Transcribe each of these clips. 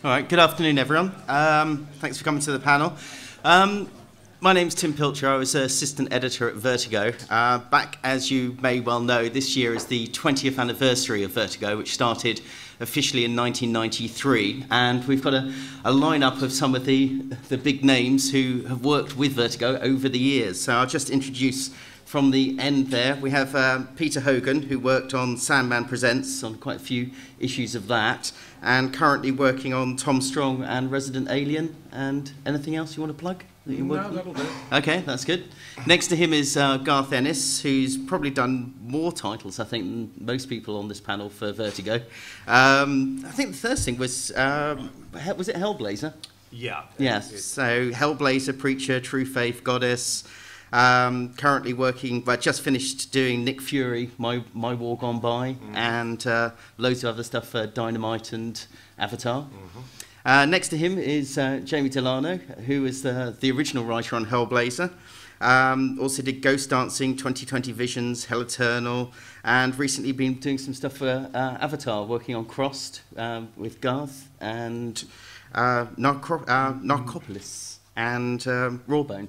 All right, good afternoon, everyone. Thanks for coming to the panel. My name's Tim Pilcher. I was assistant editor at Vertigo. Back, as you may well know, this year is the 20th anniversary of Vertigo, which started officially in 1993. And we've got a lineup of some of the big names who have worked with Vertigo over the years. So I'll just introduce from the end there. We have Peter Hogan, who worked on Sandman Presents, on quite a few issues of that, and currently working on Tom Strong and Resident Alien. And anything else you want to plug? No, that'll do. Okay, that's good. Next to him is Garth Ennis, who's probably done more titles, I think, than most people on this panel for Vertigo. I think the first thing was it Hellblazer? Yeah. Yes, so Hellblazer, Preacher, True Faith, Goddess. Currently working, but just finished doing Nick Fury, My War Gone By, and loads of other stuff for Dynamite and Avatar. Next to him is Jamie Delano, who is the original writer on Hellblazer. Also did Ghost Dancing, 2020 Visions, Hell Eternal, and recently been doing some stuff for Avatar, working on Crossed with Garth and Narcopolis and Rawbone.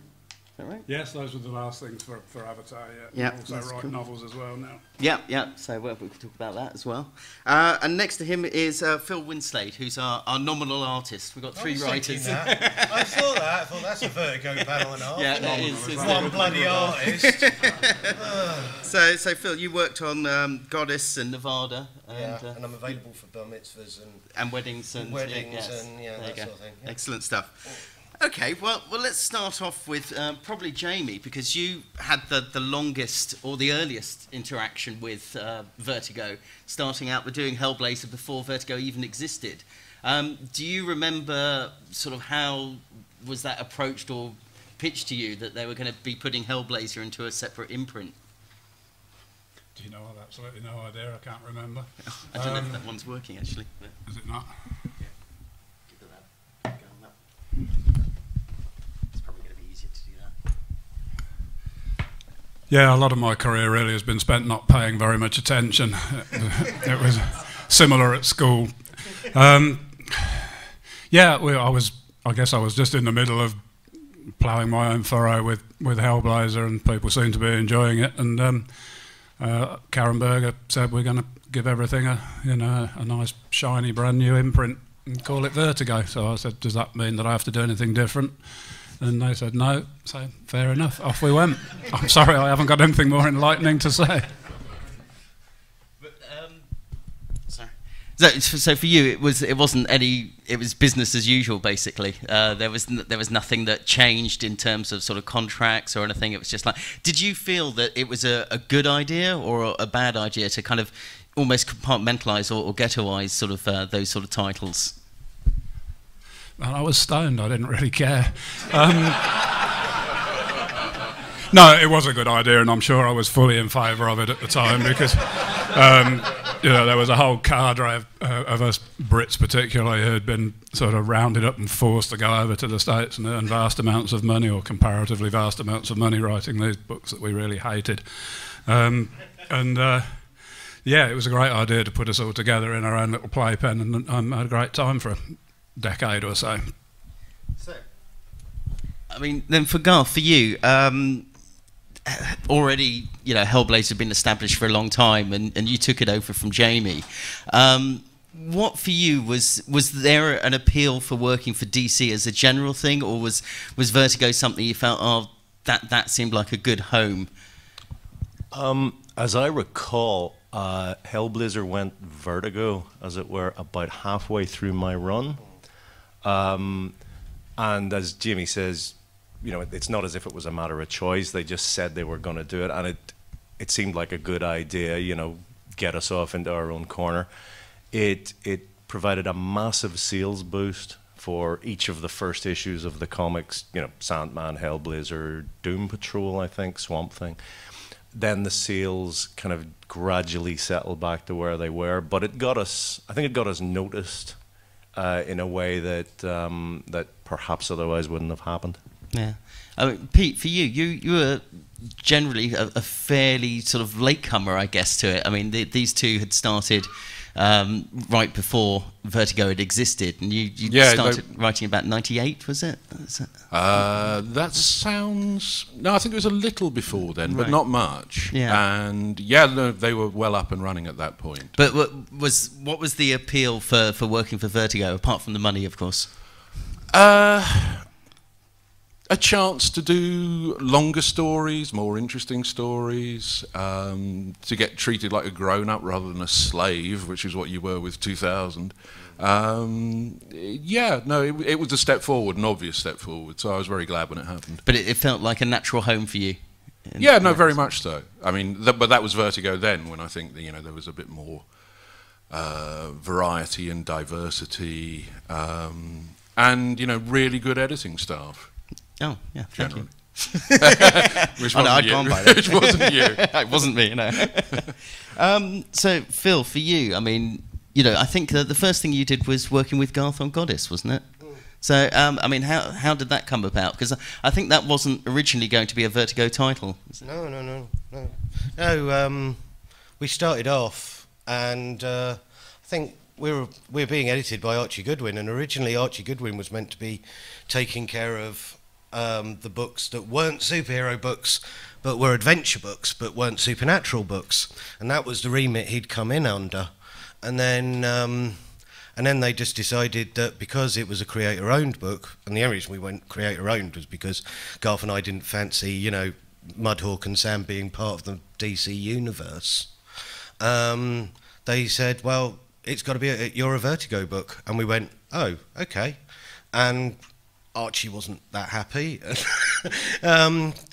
Is that right? Yes, those were the last things for Avatar, yeah. Also write novels as well now. Yeah, so we could talk about that as well. And next to him is Phil Winslade, who's our nominal artist. We've got three writers. I saw that. I thought that's a Vertigo panel and a half. Yeah, that is. One bloody artist. So Phil, you worked on Goddess and Nevada. And I'm available for bar mitzvahs and weddings and that there sort of thing. Yeah. Excellent stuff. Okay, well, let's start off with probably Jamie, because you had the longest or the earliest interaction with Vertigo, starting out with doing Hellblazer before Vertigo even existed. Do you remember sort of how was that approached or pitched to you that they were going to be putting Hellblazer into a separate imprint? Do you know? I've absolutely no idea. I can't remember. I don't know if that one's working, actually. Is it not? Yeah. Give it that. Go on that. It's probably going to be easier to do that. Yeah, a lot of my career really has been spent not paying very much attention. It was similar at school. I guess I was just in the middle of ploughing my own furrow with Hellblazer, and people seemed to be enjoying it. And Karen Berger said, we're going to give everything a nice shiny brand new imprint and call it Vertigo. So I said, does that mean that I have to do anything different? And they said no. So fair enough, off we went. I'm sorry, I haven't got anything more enlightening to say. But, sorry. So for you, it was business as usual, basically. There was nothing that changed in terms of sort of contracts or anything. It was just like, did you feel that it was a good idea or a bad idea to kind of almost compartmentalise or ghettoise sort of those sort of titles? Well, I was stoned. I didn't really care. No, it was a good idea, and I'm sure I was fully in favour of it at the time because there was a whole cadre of us Brits particularly who had been sort of rounded up and forced to go over to the States and earn vast amounts of money, or comparatively vast amounts of money, writing these books that we really hated. It was a great idea to put us all together in our own little playpen, and I had a great time for a decade or so. So, I mean, then for Garth, for you, already, Hellblazer had been established for a long time, and you took it over from Jamie. What for you was there an appeal for working for DC as a general thing, or was Vertigo something you felt, that seemed like a good home? As I recall, Hellblazer went Vertigo, as it were, about halfway through my run. And as Jamie says, it's not as if it was a matter of choice. They just said they were going to do it, and it seemed like a good idea, get us off into our own corner. It provided a massive sales boost for each of the first issues of the comics, Sandman, Hellblazer, Doom Patrol, I think, Swamp Thing. Then the sales kind of gradually settled back to where they were, but I think it got us noticed in a way that perhaps otherwise wouldn't have happened. Yeah. I mean, Pete, for you were generally a fairly sort of latecomer, I guess, to it. I mean, these two had started right before Vertigo had existed, and you started writing about 98, was it? That sounds... No, I think it was a little before then, but not much. Yeah. And no, they were well up and running at that point. But what was the appeal for working for Vertigo, apart from the money, of course? A chance to do longer stories, more interesting stories, to get treated like a grown-up rather than a slave, which is what you were with 2000. It was a step forward, an obvious step forward, so I was very glad when it happened. But it felt like a natural home for you? Very much so. I mean, but that was Vertigo then, when I think there was a bit more variety and diversity, and really good editing staff. Oh, yeah, thank you. Which wasn't you. Which wasn't you. It wasn't me, no. So, Phil, for you, I mean, I think the first thing you did was working with Garth on Goddess, wasn't it? So, I mean, how did that come about? Because I think that wasn't originally going to be a Vertigo title. No. We started off, and I think we were being edited by Archie Goodwin, and originally Archie Goodwin was meant to be taking care of the books that weren't superhero books, but were adventure books, but weren't supernatural books, and that was the remit he'd come in under. And then they just decided that because it was a creator-owned book, and the only reason we went creator-owned was because Garth and I didn't fancy, Mudhawk and Sam being part of the DC universe. They said, well, it's got to be you're a Vertigo book, and we went, oh, okay, and Archie wasn't that happy.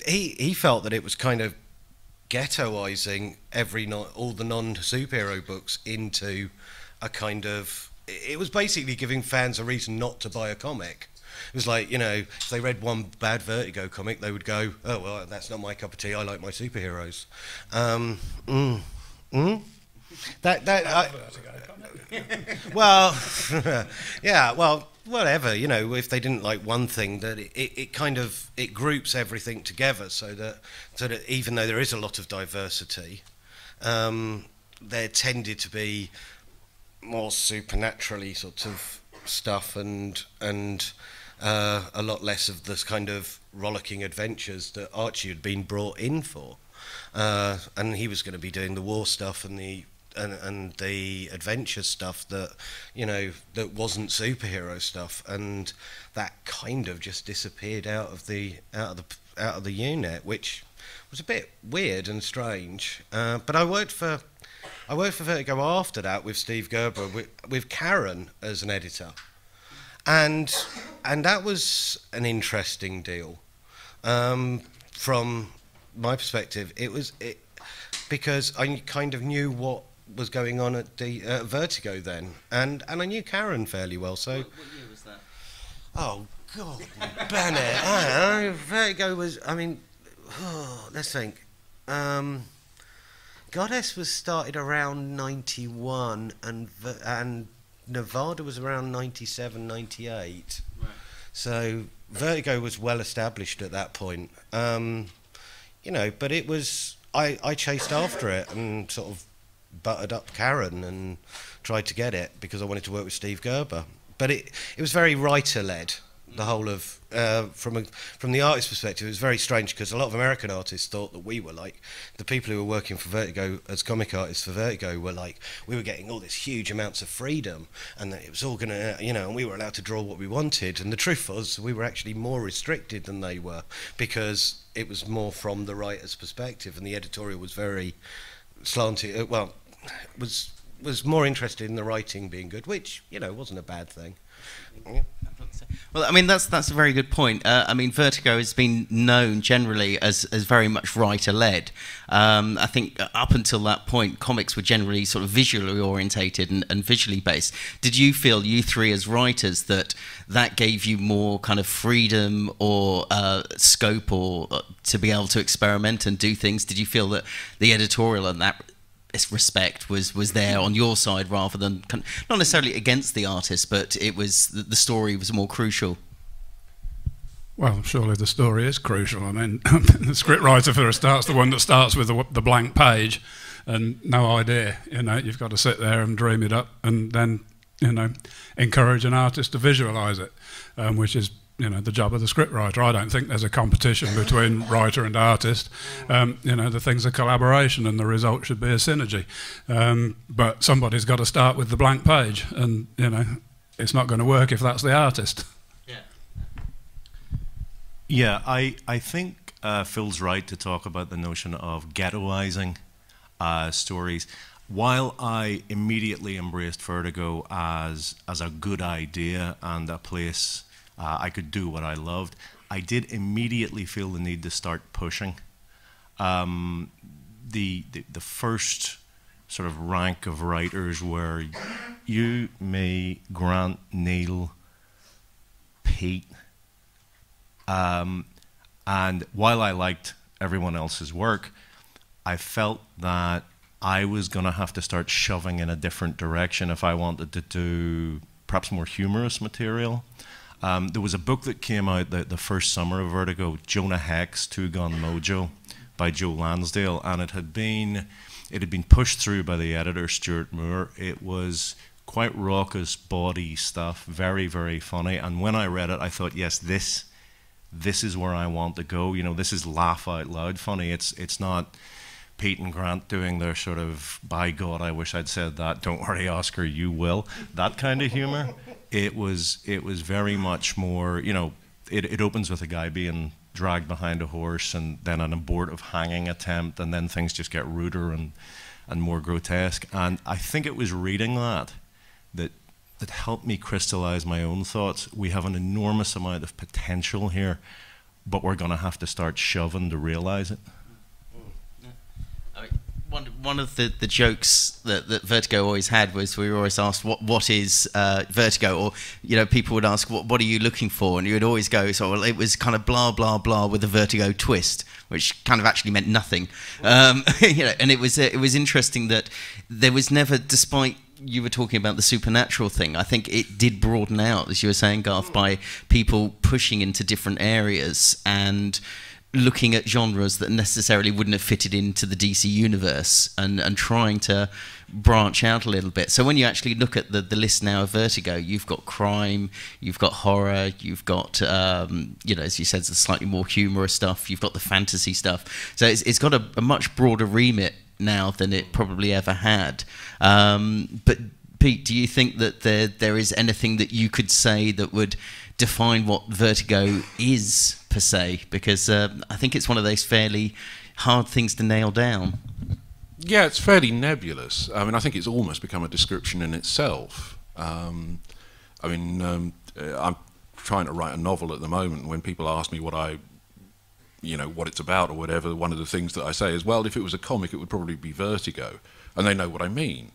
He felt that it was kind of ghettoising all the non-superhero books into a kind of... It was basically giving fans a reason not to buy a comic. It was like, if they read one bad Vertigo comic, they would go, oh, well, that's not my cup of tea, I like my superheroes. Well, yeah, well, whatever, if they didn't like one thing, that it groups everything together, so that even though there is a lot of diversity, there tended to be more supernaturally sort of stuff and a lot less of this kind of rollicking adventures that Archie had been brought in for, and he was going to be doing the war stuff and the adventure stuff that that wasn't superhero stuff, and that kind of just disappeared out of the unit, which was a bit weird and strange. But I worked for Vertigo after that with Steve Gerber, with Karen as an editor, and that was an interesting deal. From my perspective, because I kind of knew what was going on at the Vertigo then, and I knew Karen fairly well. So, what year was that? Oh God, Bennett! Vertigo was. Let's think. Goddess was started around 91, and Nevada was around 97, 98. Right. So Vertigo was well established at that point. But it was. I chased after it and sort of buttered up Karen and tried to get it because I wanted to work with Steve Gerber. But it was very writer-led, the whole of... from the artist's perspective, it was very strange because a lot of American artists thought that we were like... The people who were working for Vertigo as comic artists for Vertigo were like... We were getting all this huge amounts of freedom and that it was all going to... and we were allowed to draw what we wanted. And the truth was, we were actually more restricted than they were because... It was more from the writer's perspective, and the editorial was very slanted. Was more interested in the writing being good, which wasn't a bad thing. Yeah. Well, that's a very good point. Vertigo has been known generally as very much writer-led. I think up until that point, comics were generally sort of visually orientated and visually based. Did you feel, you three as writers, that gave you more kind of freedom or scope or to be able to experiment and do things? Did you feel that the editorial and that respect was there on your side rather than not necessarily against the artist, but it was the story was more crucial? Well, surely the story is crucial. The scriptwriter for a start's the one that starts with the blank page, and no idea. You know, you've got to sit there and dream it up, and then, you know, encourage an artist to visualise it, which is, you know, the job of the scriptwriter. I don't think there's a competition between writer and artist. You know, the thing's a collaboration, and the result should be a synergy. But somebody's got to start with the blank page, and, you know, it's not going to work if that's the artist. Yeah, I think Phil's right to talk about the notion of ghettoizing stories. While I immediately embraced Vertigo as a good idea and a place I could do what I loved, I did immediately feel the need to start pushing. The first sort of rank of writers were you, me, Grant, Neil, Pete. And while I liked everyone else's work, I felt that I was going to have to start shoving in a different direction if I wanted to do perhaps more humorous material. There was a book that came out the first summer of Vertigo, Jonah Heck's Two Gun Mojo by Joe Lansdale, and it had been pushed through by the editor, Stuart Moore. It was quite raucous, bawdy stuff, very, very funny. And when I read it, I thought, yes, this is where I want to go. You know, this is laugh out loud funny. It's not Pete and Grant doing their sort of, by God, I wish I'd said that, don't worry, Oscar, you will, that kind of humor. It was very much more, you know, it opens with a guy being dragged behind a horse and then an abortive hanging attempt, and then things just get ruder and more grotesque. And I think it was reading that helped me crystallize my own thoughts. We have an enormous amount of potential here, but we're going to have to start shoving to realize it. I mean, one of the jokes that Vertigo always had was we were always asked what is Vertigo, or, you know, people would ask what are you looking for, and you would always go, so, well, it was kind of blah blah blah with a Vertigo twist, which kind of actually meant nothing. You know, and it was interesting that there was never, despite you were talking about the supernatural thing, I think it did broaden out, as you were saying, Garth, by people pushing into different areas and looking at genres that necessarily wouldn't have fitted into the DC universe, and trying to branch out a little bit. So when you actually look at the list now of Vertigo, you've got crime, you've got horror, you've got, you know, as you said, the slightly more humorous stuff, you've got the fantasy stuff. So it's got a much broader remit now than it probably ever had. But Pete, do you think that there is anything that you could say that would define what Vertigo is per se? Because I think it's one of those fairly hard things to nail down. Yeah, it's fairly nebulous. I mean, I think it's almost become a description in itself. I mean, I'm trying to write a novel at the moment. When people ask me what it's about or whatever, one of the things that I say is, well, if it was a comic, it would probably be Vertigo, and they know what I mean.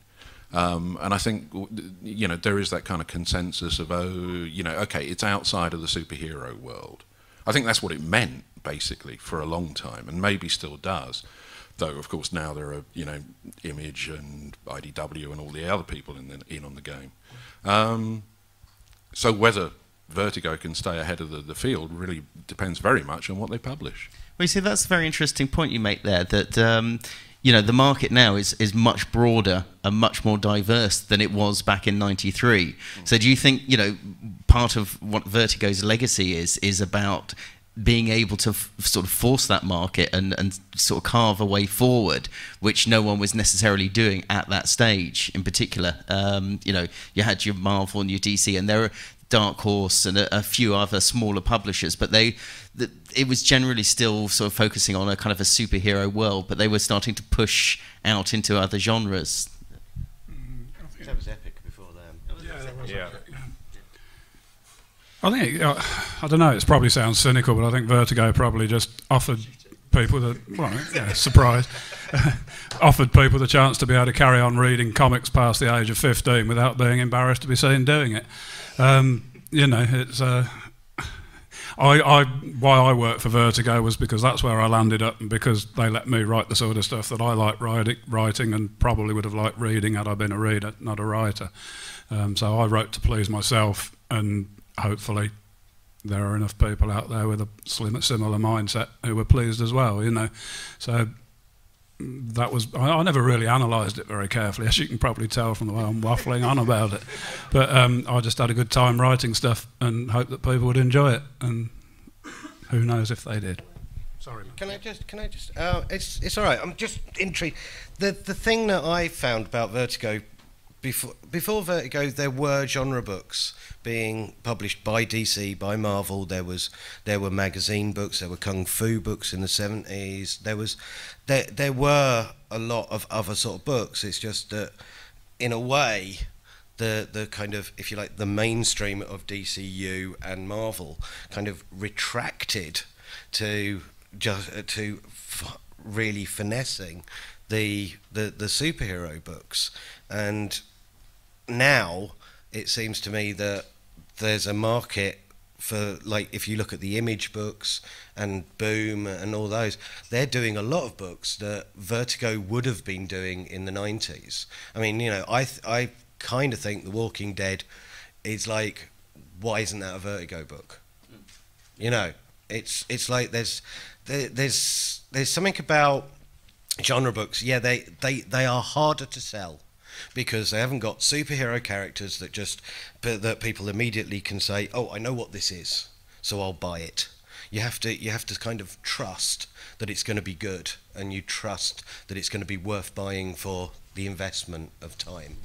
And I think, you know, there is that kind of consensus of, okay, it's outside of the superhero world. I think that's what it meant, basically, for a long time, and maybe still does. Though, of course, now there are, you know, Image and IDW and all the other people in on the game. So whether Vertigo can stay ahead of the field really depends very much on what they publish. Well, you see, that's a very interesting point you make there, that you know, the market now is much broader and much more diverse than it was back in '93. So do you think, you know, part of what Vertigo's legacy is about being able to sort of force that market and sort of carve a way forward, which no one was necessarily doing at that stage in particular? You know, you had your Marvel and your DC, and there are Dark Horse and a few other smaller publishers, but it was generally still sort of focusing on a kind of a superhero world, but they were starting to push out into other genres. That was Epic before them. Yeah. I think, I don't know, it probably sounds cynical, but I think Vertigo probably just offered people surprise, offered people the chance to be able to carry on reading comics past the age of 15 without being embarrassed to be seen doing it. You know, it's why I worked for Vertigo was because that's where I landed up, and because they let me write the sort of stuff that I like writing and probably would have liked reading had I been a reader, not a writer. So I wrote to please myself, and hopefully there are enough people out there with a similar mindset who were pleased as well, you know. So that was, I never really analysed it very carefully, as you can probably tell from the way I'm waffling on about it. But I just had a good time writing stuff and hoped that people would enjoy it, and who knows if they did. Sorry, man. Can I just? It's all right. I'm just intrigued. The thing that I found about Vertigo, before Vertigo, there were genre books being published by DC, by Marvel. There were magazine books. There were kung fu books in the 70s. There were a lot of other sort of books. It's just that, in a way, the kind of, if you like, the mainstream of DCU and Marvel kind of retracted to really finessing the superhero books. And now it seems to me that there's a market for, like, if you look at the Image books and Boom and all those, they're doing a lot of books that Vertigo would have been doing in the 90s. I mean, you know, I kind of think The Walking Dead is like, why isn't that a Vertigo book? You know, it's like there's something about genre books. Yeah, they are harder to sell because they haven't got superhero characters that people immediately can say, oh, I know what this is, so I'll buy it. You have to kind of trust that it's going to be good, and you trust that it's going to be worth buying for the investment of time.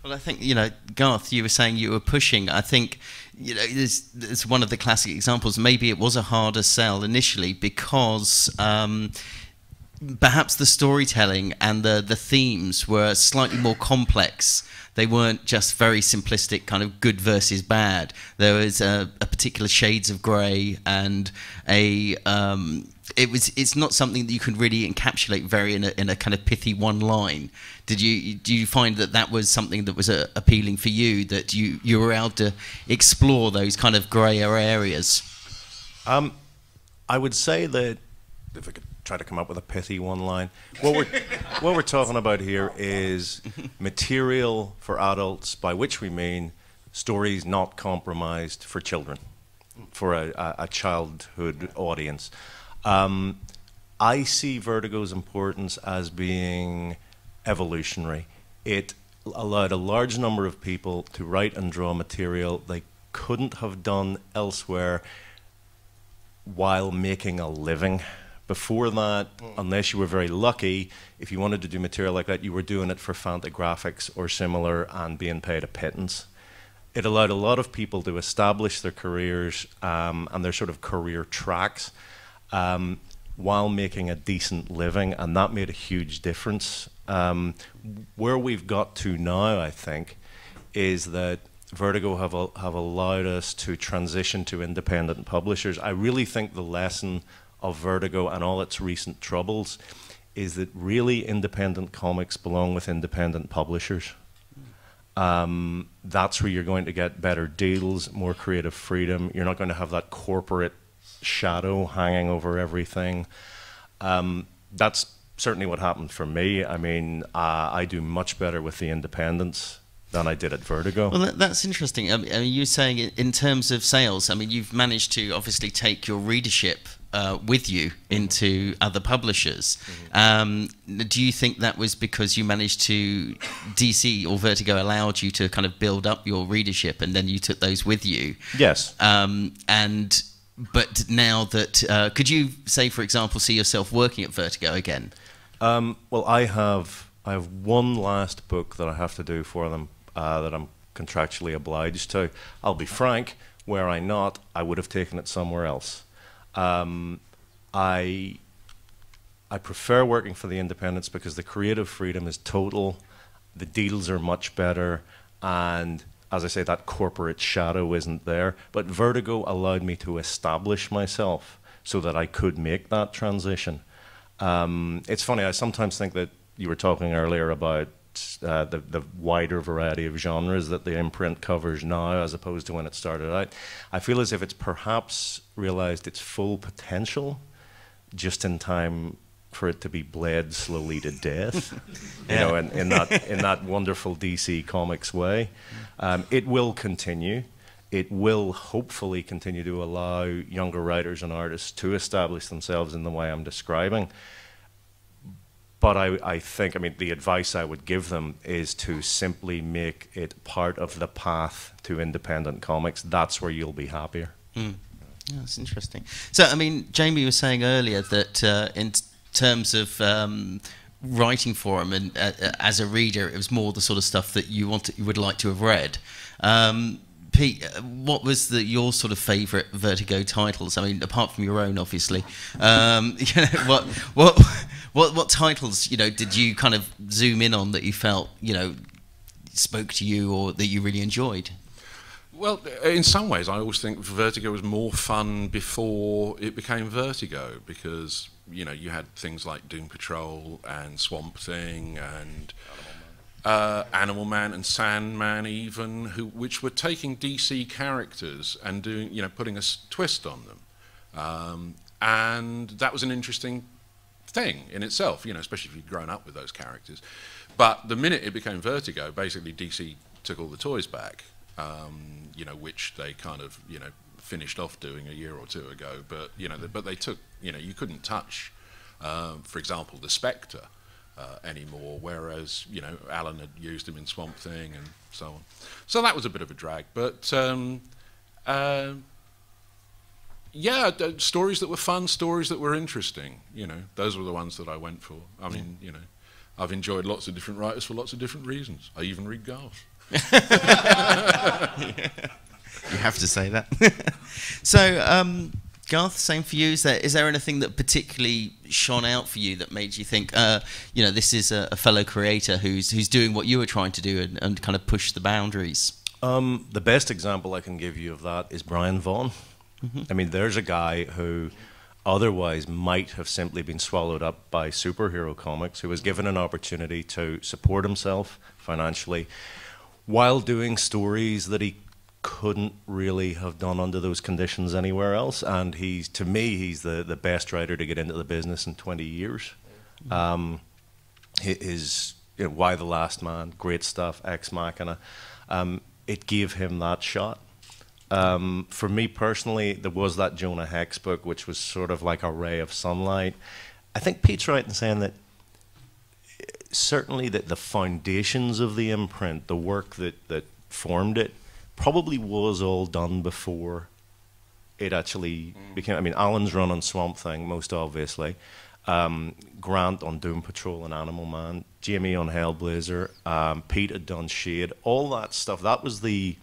Well, I think, you know, Garth, you were saying you were pushing. I think, you know, it's one of the classic examples. Maybe it was a harder sell initially because perhaps the storytelling and the themes were slightly more complex. They weren't just very simplistic kind of good versus bad. There was a particular shades of grey, and it's not something that you can really encapsulate very in a kind of pithy one line. Do you find that was something that was appealing for you, that you were able to explore those kind of greyer areas? I would say that, if I could try to come up with a pithy one line, what we're talking about here is material for adults, by which we mean stories not compromised for children, for a childhood audience. I see Vertigo's importance as being evolutionary. It allowed a large number of people to write and draw material they couldn't have done elsewhere while making a living. Before that, unless you were very lucky, if you wanted to do material like that, you were doing it for Fantagraphics or similar and being paid a pittance. It allowed a lot of people to establish their careers and their sort of career tracks while making a decent living, and that made a huge difference. Where we've got to now, I think, is that Vertigo have allowed us to transition to independent publishers. I really think the lesson of Vertigo and all its recent troubles is that really independent comics belong with independent publishers. That's where you're going to get better deals, more creative freedom. You're not going to have that corporate shadow hanging over everything. That's certainly what happened for me. I mean, I do much better with the independents than I did at Vertigo. Well, that's interesting. I mean, you're saying in terms of sales, I mean, you've managed to obviously take your readership with you into other publishers. Do you think that was because you managed to, DC or Vertigo allowed you to kind of build up your readership and then you took those with you? Yes. But now that, could you say, for example, see yourself working at Vertigo again? Well, I have one last book that I have to do for them that I'm contractually obliged to. I'll be frank, were I not, I would have taken it somewhere else. I prefer working for the independents because the creative freedom is total, the deals are much better, and as I say, that corporate shadow isn't there. But Vertigo allowed me to establish myself so that I could make that transition. It's funny, I sometimes think that you were talking earlier about the wider variety of genres that the imprint covers now as opposed to when it started out. I feel as if it's perhaps realized its full potential just in time for it to be bled slowly to death, you know, in that wonderful DC Comics way. It will continue. It will hopefully continue to allow younger writers and artists to establish themselves in the way I'm describing. But I think, I mean, the advice I would give them is to simply make it part of the path to independent comics. That's where you'll be happier. Mm. Yeah, that's interesting. So, I mean, Jamie was saying earlier that in terms of writing for him and as a reader, it was more the sort of stuff that you would like to have read. Pete, what was your sort of favourite Vertigo titles? I mean, apart from your own, obviously. What titles, did you kind of zoom in on that you felt, spoke to you or that you really enjoyed? Well, in some ways, I always think Vertigo was more fun before it became Vertigo, because you had things like Doom Patrol and Swamp Thing and Animal Man and Sandman, even, which were taking DC characters and doing, putting a twist on them, and that was an interesting thing in itself, especially if you'd grown up with those characters. But the minute it became Vertigo, basically DC took all the toys back, which they kind of, finished off doing a year or two ago. But but they took, you couldn't touch, for example, the Spectre anymore, whereas Alan had used him in Swamp Thing and so on. So that was a bit of a drag, but yeah, stories that were fun, stories that were interesting. Those were the ones that I went for. I mean, I've enjoyed lots of different writers for lots of different reasons. I even read Garth. You have to say that. So, Garth, same for you. Is there anything that particularly shone out for you that made you think, this is a fellow creator who's doing what you were trying to do and kind of push the boundaries? The best example I can give you of that is Brian Vaughan. Mm-hmm. I mean, there's a guy who otherwise might have simply been swallowed up by superhero comics, who was given an opportunity to support himself financially while doing stories that he couldn't really have done under those conditions anywhere else. And to me, he's the best writer to get into the business in 20 years. His Why the Last Man, great stuff, Ex Machina. It gave him that shot. For me personally, there was that Jonah Hex book, which was sort of like a ray of sunlight. I think Pete's right in saying that certainly that the foundations of the imprint, the work that formed it, probably was all done before it actually became. I mean, Alan's run on Swamp Thing, most obviously. Grant on Doom Patrol and Animal Man. Jamie on Hellblazer. Pete had done Shade. All that stuff. That was the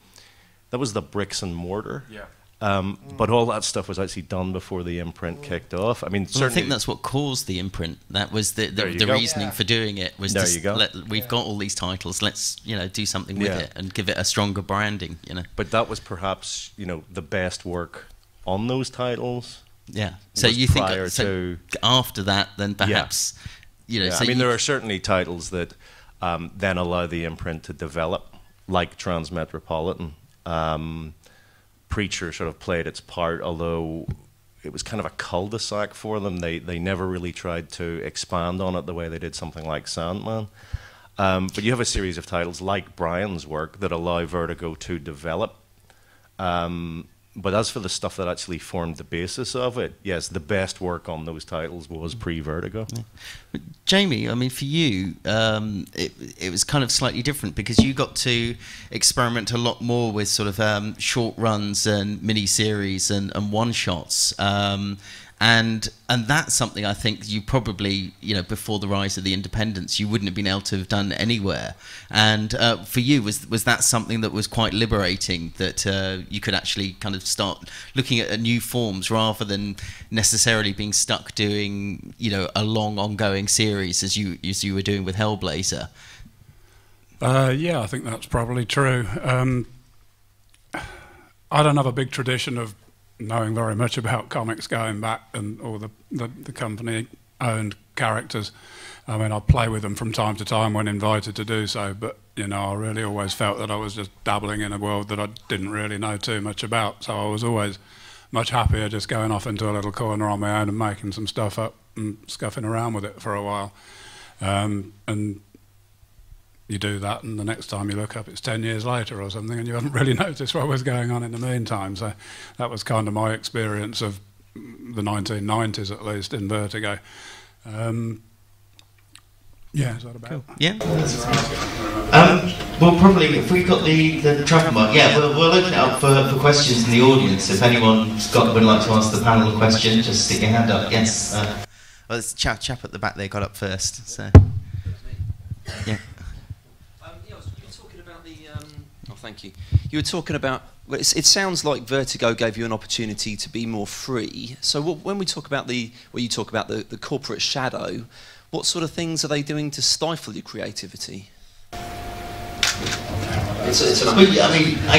bricks and mortar. Yeah. But all that stuff was actually done before the imprint kicked off. I mean, I think that's what caused the imprint. That was the reasoning for doing it. Was we've got all these titles. Let's do something with it and give it a stronger branding. But that was perhaps the best work on those titles. Yeah. So you think after that, then perhaps So I mean, there are certainly titles that then allow the imprint to develop, like Transmetropolitan. Preacher sort of played its part, although it was kind of a cul-de-sac for them. They never really tried to expand on it the way they did something like Sandman. But you have a series of titles like Brian's work that allow Vertigo to develop. But as for the stuff that actually formed the basis of it, yes, the best work on those titles was pre-Vertigo. Yeah. But Jamie, I mean, for you, it was kind of slightly different because you got to experiment a lot more with sort of short runs and mini-series and one-shots. And that's something I think you probably, before the rise of the independents, you wouldn't have been able to have done anywhere. And for you, was that something that was quite liberating, that you could actually kind of start looking at new forms rather than necessarily being stuck doing, a long ongoing series as you were doing with Hellblazer? Yeah, I think that's probably true. I don't have a big tradition of knowing very much about comics going back or the company owned characters. I mean, I play with them from time to time when invited to do so, but I really always felt that I was just dabbling in a world that I didn't really know too much about, so I was always much happier just going off into a little corner on my own and making some stuff up and scuffing around with it for a while. And you do that, and the next time you look up, it's 10 years later or something, and you haven't really noticed what was going on in the meantime. So that was kind of my experience of the 1990s, at least, in Vertigo. Yeah, is that about? Cool. Yeah. Well, probably if we've got the truffle mark, yeah, we'll open it up for questions in the audience. If anyone's would like to ask the panel a question, just stick your hand up. Yes. Well, there's a chap at the back there got up first. So, yeah. You were talking about the. Oh, thank you. You were talking about. Well, it sounds like Vertigo gave you an opportunity to be more free. So when we talk about the corporate shadow, what sort of things are they doing to stifle your creativity? I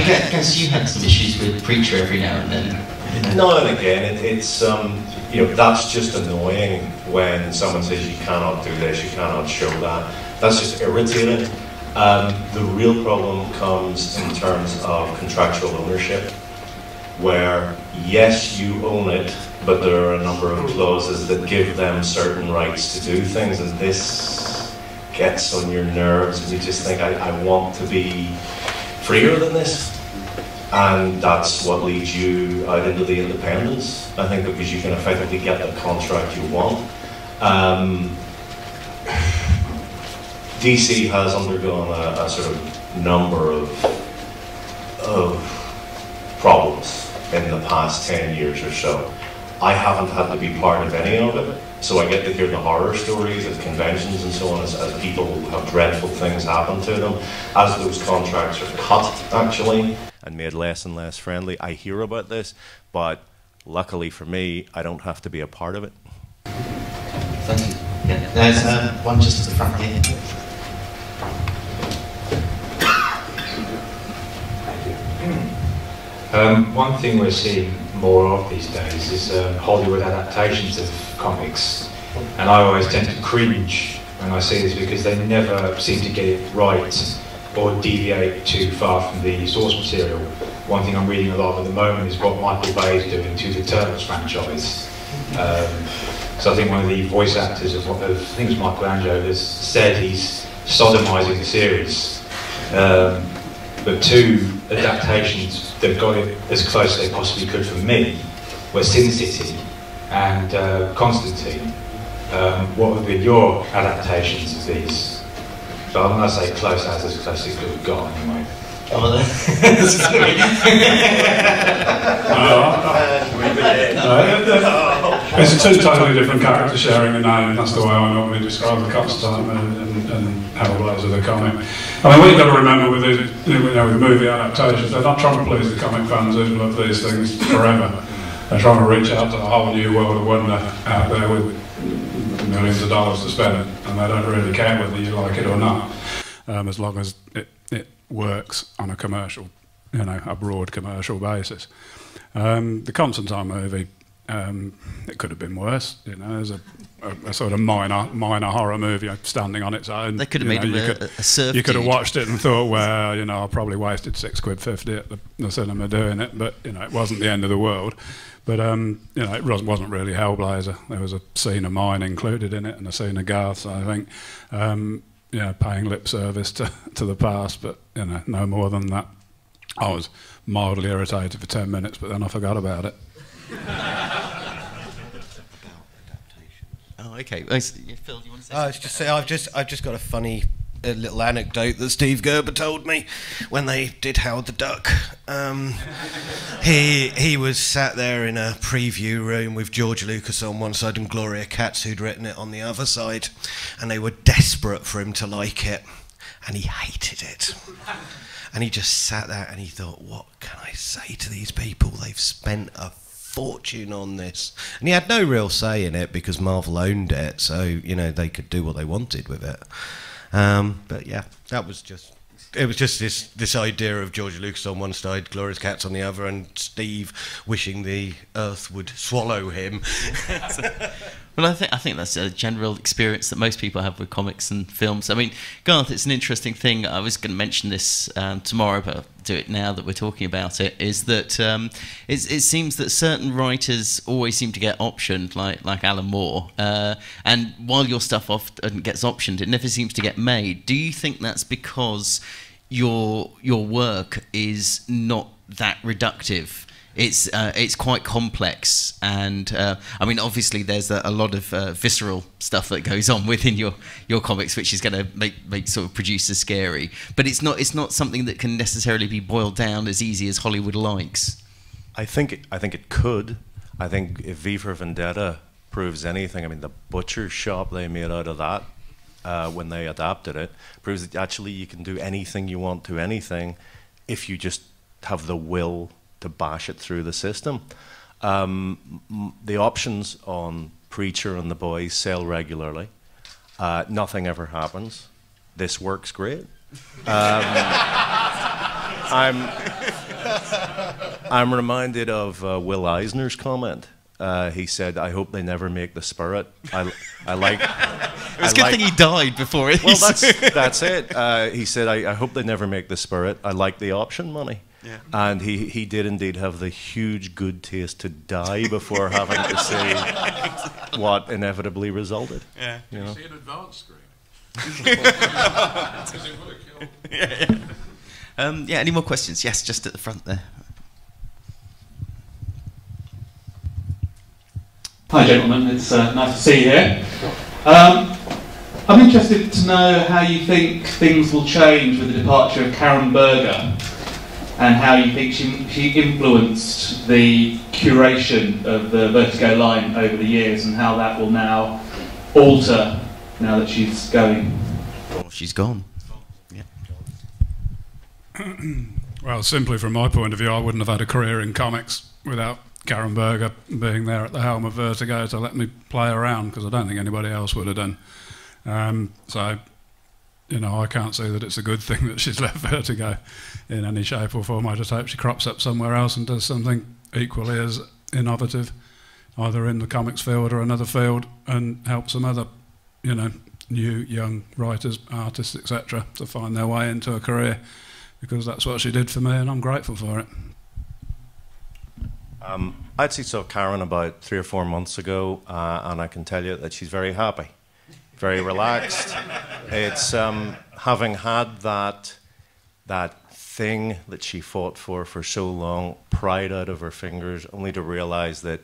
guess you had some issues with Preacher every now and then. Now and again, it's that's just annoying when someone says you cannot do this, you cannot show that. That's just irritating. The real problem comes in terms of contractual ownership, where yes, you own it, but there are a number of clauses that give them certain rights to do things, and this gets on your nerves, and you just think, I want to be freer than this. And that's what leads you out into the independence, I think, because you can effectively get the contract you want. DC has undergone a sort of number of problems in the past 10 years or so. I haven't had to be part of any of it, so I get to hear the horror stories at conventions and so on as people have dreadful things happen to them. As those contracts are cut, actually, and made less and less friendly, I hear about this, but luckily for me, I don't have to be a part of it. Thank you. Yeah. There's one just at the front here. One thing we're seeing more of these days is Hollywood adaptations of comics, and I always tend to cringe when I see this because they never seem to get it right or deviate too far from the source material. One thing I'm reading a lot of at the moment is what Michael Bay is doing to the Turtles franchise. So I think one of the voice actors of I think it was Michelangelo has said he's sodomizing the series. But two adaptations that got it as close as they possibly could for me were Sin City and Constantine. What have been your adaptations of these? So I'm going to say close as close as we've got anyway. It's two totally different characters sharing a name, and that's the way I normally describe the Constantine and Hellblazer, the comic. I mean, what you've got to remember with with movie adaptations, they're not trying to please the comic fans who love these things forever. They're trying to reach out to a whole new world of wonder out there with millions of dollars to spend, and they don't really care whether you like it or not, as long as it works on a commercial, a broad commercial basis. The Constantine movie, it could have been worse. As a sort of minor horror movie standing on its own. They could have made a surf. You could have watched it and thought, well, I probably wasted £6.50 at the cinema doing it, but it wasn't the end of the world. But it wasn't really Hellblazer. There was a scene of mine included in it and a scene of Garth's, I think. Paying lip service to the past, but no more than that. I was mildly irritated for 10 minutes, but then I forgot about it. Oh, okay. Phil, do you want to say? I was just say I've just got a funny little anecdote that Steve Gerber told me when they did Howard the Duck. He was sat there in a preview room with George Lucas on one side and Gloria Katz, who'd written it, on the other side, and they were desperate for him to like it, and he hated it. And he just sat there and he thought, what can I say to these people? They've spent a fortune on this. And he had no real say in it because Marvel owned it, so they could do what they wanted with it. But yeah, it was just this idea of George Lucas on one side, Gloria Katz on the other, and Steve wishing the earth would swallow him. Well, I think that's a general experience that most people have with comics and films. I mean, Garth, it's an interesting thing. I was going to mention this tomorrow, but I'll do it now that we're talking about it, is that it seems that certain writers always seem to get optioned, like Alan Moore, and while your stuff often gets optioned, it never seems to get made. Do you think that's because your work is not that reductive it's quite complex, and I mean, obviously, there's a lot of visceral stuff that goes on within your comics, which is going to make sort of producers scary. But it's not something that can necessarily be boiled down as easy as Hollywood likes. I think it could. I think if V for Vendetta proves anything, I mean, the butcher shop they made out of that when they adapted it proves that actually you can do anything you want to anything if you just have the will to bash it through the system. The options on Preacher and The Boys sell regularly. Nothing ever happens. This works great. I'm reminded of Will Eisner's comment. He said, "I hope they never make The Spirit." I like. It was a good thing he died before it. Well, that's it. He said, I hope they never make The Spirit. I like the option money. Yeah. And he did indeed have the huge good taste to die before having to see what inevitably resulted. Yeah. You know? See an advanced screen. Yeah, any more questions? Yes, just at the front there. Hi gentlemen, it's nice to see you here. I'm interested to know how you think things will change with the departure of Karen Berger, and how you think she influenced the curation of the Vertigo line over the years, and how that will now alter now that she's going. Oh, she's gone. Yeah. Well, simply from my point of view, I wouldn't have had a career in comics without Karen Berger being there at the helm of Vertigo to let me play around, because I don't think anybody else would have done. So, you know, I can't say that it's a good thing that she's left Vertigo in any shape or form. I just hope she crops up somewhere else and does something equally as innovative, either in the comics field or another field, and help some other, you know, new young writers, artists, etc., to find their way into a career, because that's what she did for me, and I'm grateful for it. I actually saw Karen about 3 or 4 months ago, and I can tell you that she's very happy, very relaxed. It's having had that thing that she fought for so long, pried out of her fingers, only to realise that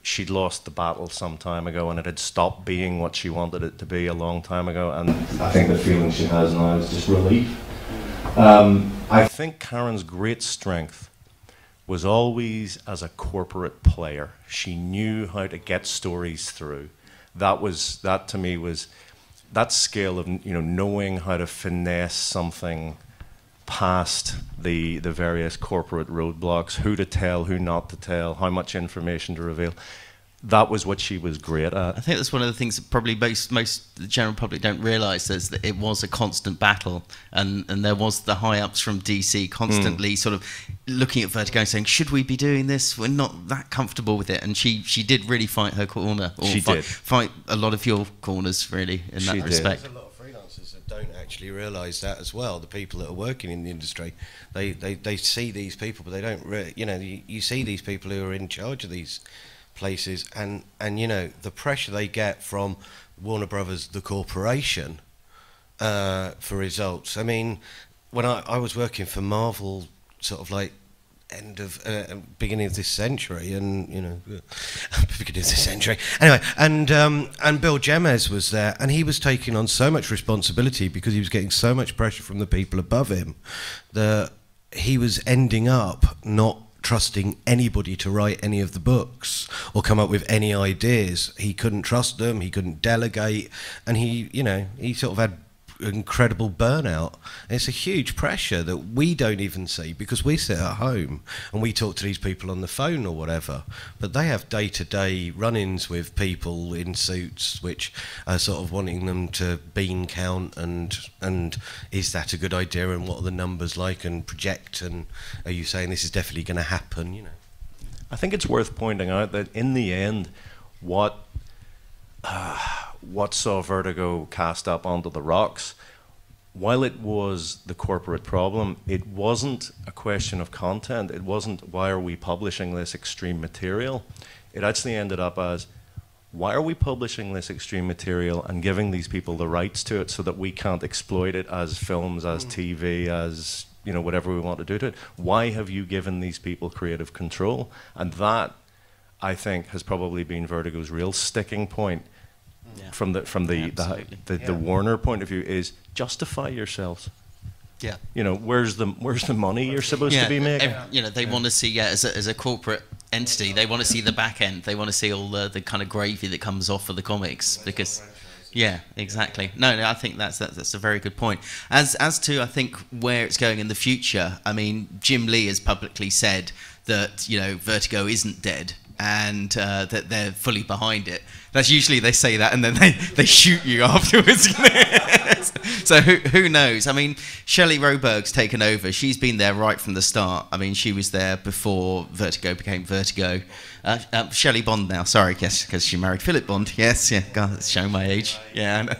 she'd lost the battle some time ago, and it had stopped being what she wanted it to be a long time ago. And I think the feeling she has now is just relief. I think Karen's great strength was always as a corporate player. She knew how to get stories through. That to me was that skill of, you know, knowing how to finesse something past the various corporate roadblocks, who to tell, who not to tell, how much information to reveal. That was what she was great at. I think that's one of the things that probably most the general public don't realise, is that it was a constant battle, and there was the high-ups from DC constantly sort of looking at Vertigo and saying, should we be doing this? We're not that comfortable with it. And she did really fight her corner, or fight a lot of your corners, really, in that respect. There's a lot of freelancers that don't actually realise that as well. The people that are working in the industry, they see these people, but they don't you know, you see these people who are in charge of these places, and you know, the pressure they get from Warner Brothers, the corporation, for results. I mean, when I was working for Marvel, sort of like beginning of this century, and you know, beginning of this century. Anyway, and Bill Gemez was there, and he was taking on so much responsibility because he was getting so much pressure from the people above him that he was ending up not trusting anybody to write any of the books or come up with any ideas. He couldn't trust them, he couldn't delegate, and he sort of had incredible burnout. And it's a huge pressure that we don't even see because we sit at home and we talk to these people on the phone or whatever, but they have day-to-day run-ins with people in suits which are sort of wanting them to bean count and is that a good idea, and what are the numbers like, and project, and are you saying this is definitely going to happen, you know. I think it's worth pointing out that in the end, what saw Vertigo cast up onto the rocks, while it was the corporate problem, it wasn't a question of content. It wasn't, why are we publishing this extreme material? It actually ended up as, why are we publishing this extreme material and giving these people the rights to it so that we can't exploit it as films, as TV, as, you know, whatever we want to do to it. Why have you given these people creative control? And that, I think, has probably been Vertigo's real sticking point. Yeah. From the Warner point of view, is justify yourselves. Yeah. You know, where's the money you're supposed to be making? You know, they want to see, as a corporate entity, they want to see the back end. They want to see all the kind of gravy that comes off of the comics, because. Yeah, exactly. No, I think that's a very good point. As to, I think, where it's going in the future, I mean, Jim Lee has publicly said that, you know, Vertigo isn't dead, and that they're fully behind it. That's usually they say that and then they shoot you afterwards. So who knows? I mean, Shelley Roberg's taken over. She's been there right from the start. I mean, she was there before Vertigo became Vertigo. Shelley Bond now, sorry, yes, because she married Philip Bond. Yes, yeah, God, that's showing my age. Yeah,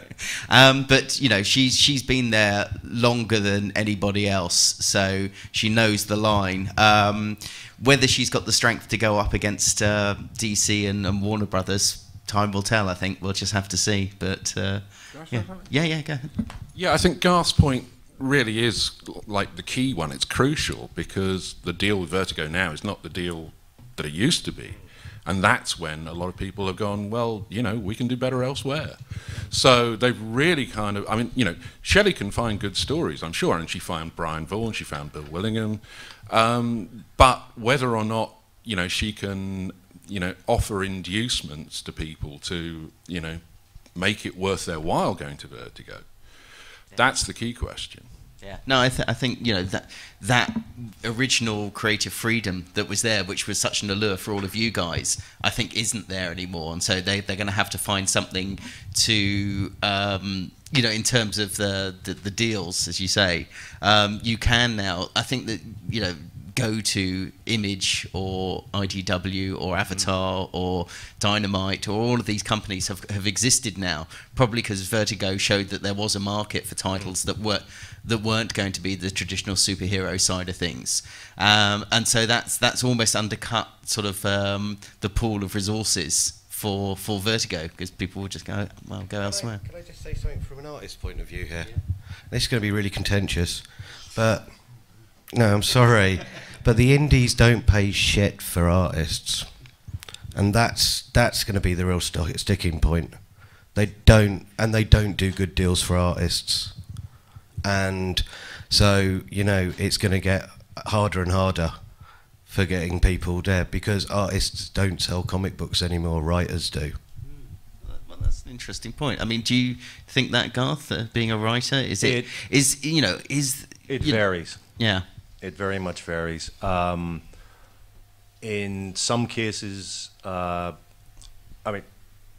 I know. But, you know, she's been there longer than anybody else, so she knows the line. Whether she's got the strength to go up against DC and Warner Brothers, time will tell. I think we'll just have to see. But yeah, go ahead. Yeah, I think Garth's point really is like the key one. It's crucial because the deal with Vertigo now is not the deal that it used to be, and that's when a lot of people have gone, well, you know, we can do better elsewhere. So they've really kind of, I mean, you know, Shelley can find good stories, I'm sure, and she found Brian Vaughan, she found Bill Willingham, but whether or not, you know, she can, you know, offer inducements to people to, you know, make it worth their while going to Vertigo, that's the key question. Yeah. No, I think, you know, that original creative freedom that was there, which was such an allure for all of you guys, I think isn't there anymore, and so they're going to have to find something to, you know, in terms of the deals, as you say, you can now. I think that, you know, go to Image or IDW or Avatar or Dynamite, or all of these companies have existed now, probably because Vertigo showed that there was a market for titles that weren't going to be the traditional superhero side of things, and so that's almost undercut sort of the pool of resources for Vertigo, because people will just go elsewhere. Can I just say something from an artist's point of view here? This is going to be really contentious, but no, I'm sorry, but the indies don't pay shit for artists, and that's going to be the real sticking point. They don't do good deals for artists, and so, you know, it's going to get harder and harder for getting people there, because artists don't sell comic books anymore, writers do. Well, that's an interesting point. I mean, do you think that, Garth, being a writer, it varies. Yeah. It very much varies. In some cases, I mean,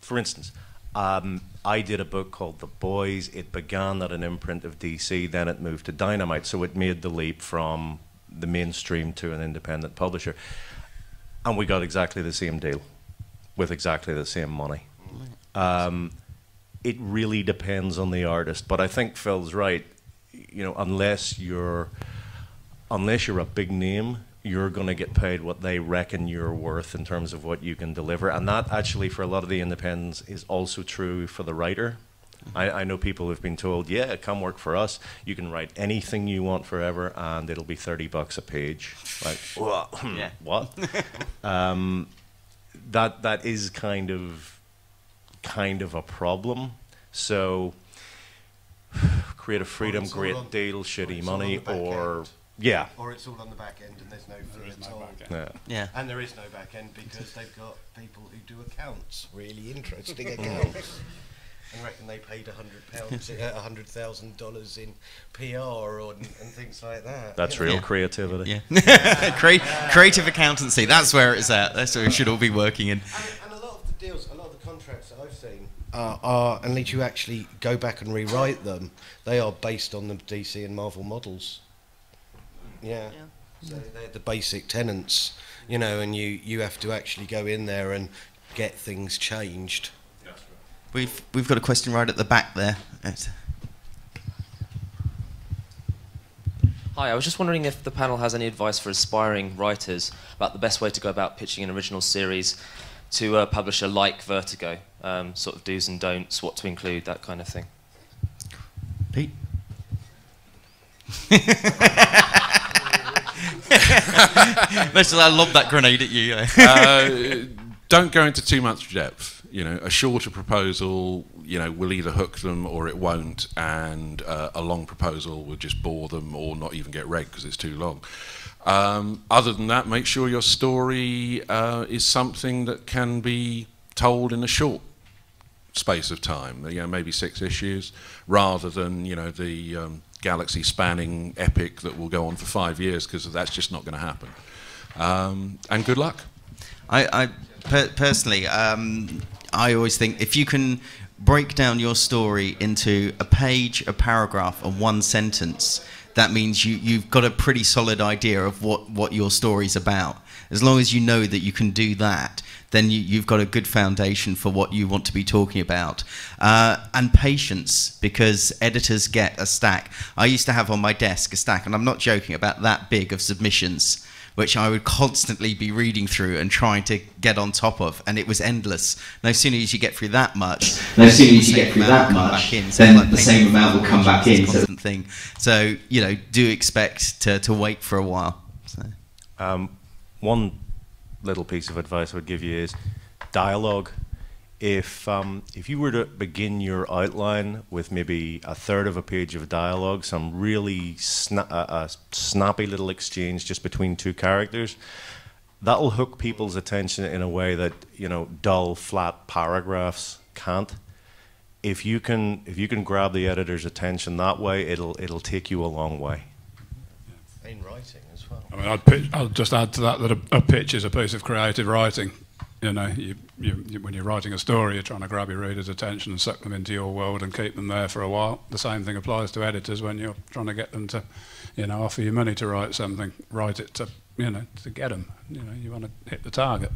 for instance, I did a book called The Boys. It began at an imprint of DC, then it moved to Dynamite, so it made the leap from the mainstream to an independent publisher. And we got exactly the same deal, with exactly the same money. It really depends on the artist, but I think Phil's right. You know, unless you're a big name, you're going to get paid what they reckon you're worth in terms of what you can deliver. And that actually, for a lot of the independents, is also true for the writer. I know people who've been told, yeah, come work for us. You can write anything you want forever, and it'll be $30 a page. Like, yeah. What? That is kind of a problem. So, creative freedom, great deal, shitty money, or... Yeah. Or it's all on the back end and there's no fee at all. Yeah. And there is no back end because they've got people who do accounts, really interesting accounts. And reckon they paid $100,000 in PR and things like that. That's real creativity. Yeah. Creative accountancy, that's where it's at. That's where we should all be working in. And a lot of the deals, a lot of the contracts that I've seen are, unless you actually go back and rewrite them, they are based on the DC and Marvel models. Yeah. So they're the basic tenets, you know, and you have to actually go in there and get things changed. We've got a question right at the back there. Hi, I was just wondering if the panel has any advice for aspiring writers about the best way to go about pitching an original series to a publisher like Vertigo, sort of do's and don'ts, what to include, that kind of thing. Pete? Much as I lob that grenade at you. Don't go into too much depth. You know, a shorter proposal, you know, will either hook them or it won't, and a long proposal will just bore them or not even get read because it's too long. Other than that, make sure your story is something that can be told in a short space of time. You know, maybe 6 issues, rather than, you know, the galaxy-spanning epic that will go on for 5 years, because that's just not going to happen. And good luck. Personally, I always think if you can break down your story into a page, a paragraph, and 1 sentence, that means you've got a pretty solid idea of what your story's about. As long as you know that you can do that, then you've got a good foundation for what you want to be talking about. And patience, because editors get a stack. I used to have on my desk a stack, and I'm not joking, about that big of submissions, which I would constantly be reading through and trying to get on top of, and it was endless. No sooner as you get through that much, then the same amount will come back in. So, you know, do expect to wait for a while. So. One little piece of advice I would give you is dialogue. If you were to begin your outline with maybe 1/3 of a page of dialogue, some really snappy little exchange just between 2 characters, that'll hook people's attention in a way that, you know, dull, flat paragraphs can't. If you can grab the editor's attention that way, it'll take you a long way. In writing as well. I mean, I'll just add to that a pitch is a piece of creative writing. You know, when you're writing a story, you're trying to grab your reader's attention and suck them into your world and keep them there for a while. The same thing applies to editors when you're trying to get them to, you know, offer you money to write something. Write it to, you know, to get them. You know, you want to hit the target.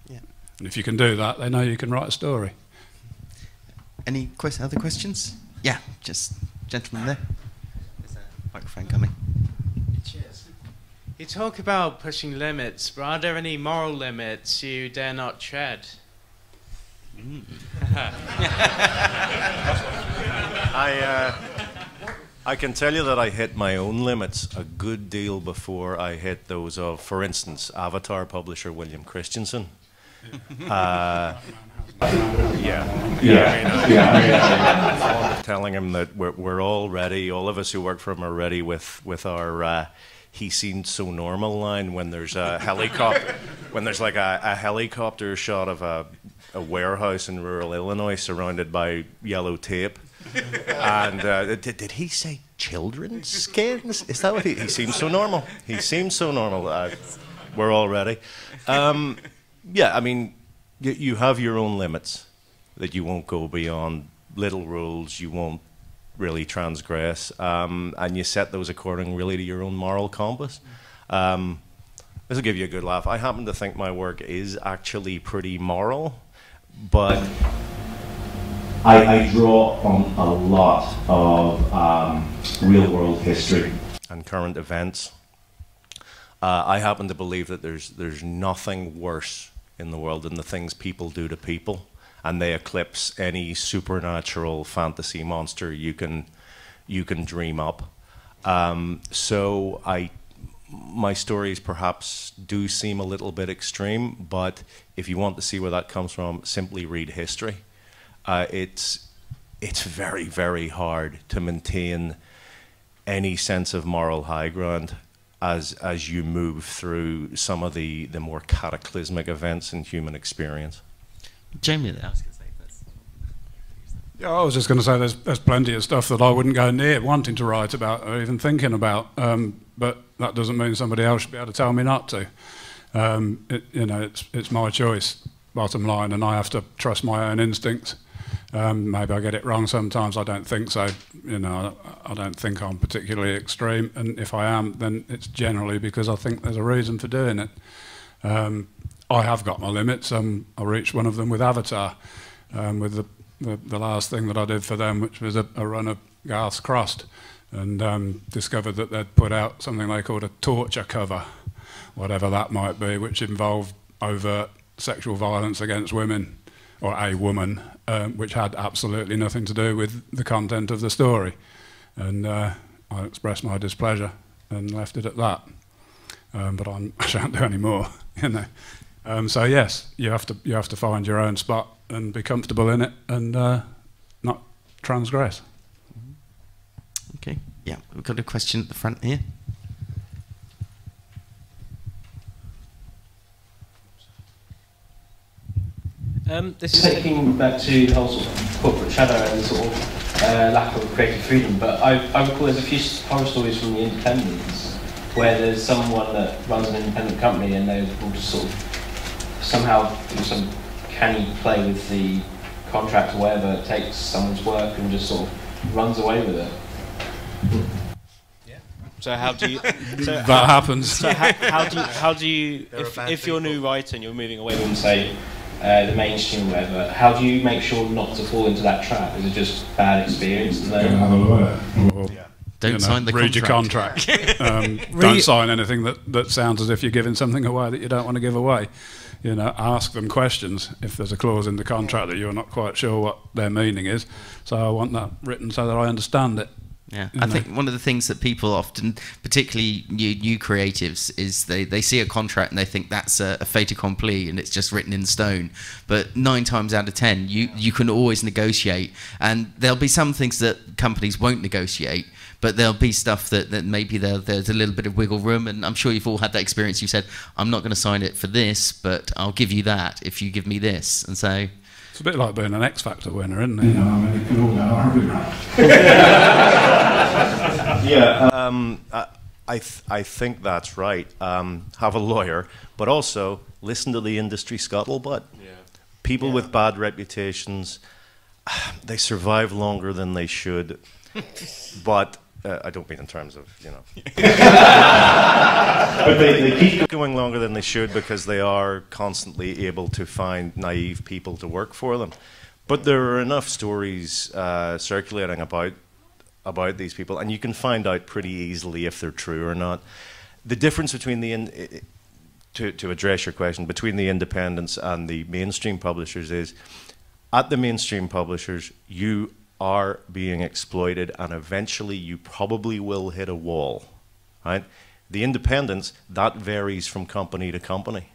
Yeah. And if you can do that, they know you can write a story. Any other questions? Yeah, just gentleman there. There's a microphone coming. Cheers. You talk about pushing limits, but are there any moral limits you dare not tread? I can tell you that I hit my own limits a good deal before I hit those of, for instance, Avatar publisher William Christensen. Telling him that we're all ready, all of us who work for him are ready with our "he seemed so normal" line when there's a helicopter, when there's like a helicopter shot of a warehouse in rural Illinois surrounded by yellow tape. And did he say children's skins? Is that what he seems so normal? He seems so normal. We're all ready. Yeah, I mean, you have your own limits that you won't go beyond, little rules you won't really transgress, and you set those according really to your own moral compass. This will give you a good laugh. I happen to think my work is actually pretty moral, but I draw on a lot of real-world history and current events. I happen to believe that there's nothing worse in the world than the things people do to people, and they eclipse any supernatural fantasy monster you can dream up. So my stories perhaps do seem a little bit extreme, but if you want to see where that comes from, simply read history. It's very, very hard to maintain any sense of moral high ground as you move through some of the more cataclysmic events in human experience. Jamie, I was going to say this. Yeah, I was just going to say there's plenty of stuff that I wouldn't go near wanting to write about or even thinking about, but that doesn't mean somebody else should be able to tell me not to. You know, it's my choice, bottom line, and I have to trust my own instincts. Maybe I get it wrong sometimes. I don't think so. You know, I don't think I'm particularly extreme, and if I am, then it's generally because I think there's a reason for doing it. I have got my limits. I reached one of them with Avatar, with the last thing that I did for them, which was a run of Garth's Crust, and discovered that they'd put out something they called a torture cover, whatever that might be, which involved overt sexual violence against women, or a woman, which had absolutely nothing to do with the content of the story. And I expressed my displeasure and left it at that. but I shan't do any more. You know. So yes, you have to find your own spot and be comfortable in it and not transgress. Okay. Yeah, we've got a question at the front here. This is taking back to the whole sort of corporate shadow and sort of lack of creative freedom, but I recall there's a few horror stories from the independents where there's someone that runs an independent company and they will just sort of somehow do some canny play with the contract or whatever, takes someone's work and just sort of runs away with it. So how do you? That happens. So how do you? If you're a new writer and you're moving away from say the mainstream or whatever, how do you make sure not to fall into that trap? Is it just bad experience? And then don't sign the read contract. Your contract. Don't sign anything that sounds as if you're giving something away that you don't want to give away. You know, ask them questions if there's a clause in the contract that you're not quite sure what their meaning is. So I want that written so that I understand it. Yeah, I think one of the things that people often, particularly new creatives, is they see a contract and they think that's a fait accompli and it's just written in stone. But 9 times out of 10, you can always negotiate, and there'll be some things that companies won't negotiate, but there'll be stuff that maybe there's a little bit of wiggle room, and I'm sure you've all had that experience. You said, I'm not going to sign it for this, but I'll give you that if you give me this, and so... It's a bit like being an X Factor winner, isn't it? You know, I mean, it can all go horribly wrong. Yeah, I think that's right. Have a lawyer, but also listen to the industry scuttlebutt. Yeah. People with bad reputations, they survive longer than they should, but I don't mean in terms of, you know. But they keep going longer than they should because they are constantly able to find naive people to work for them. But there are enough stories circulating about these people, and you can find out pretty easily if they're true or not. The difference between to address your question, between the independents and the mainstream publishers is, at the mainstream publishers, you are being exploited, and eventually you probably will hit a wall, right? The independents, that varies from company to company,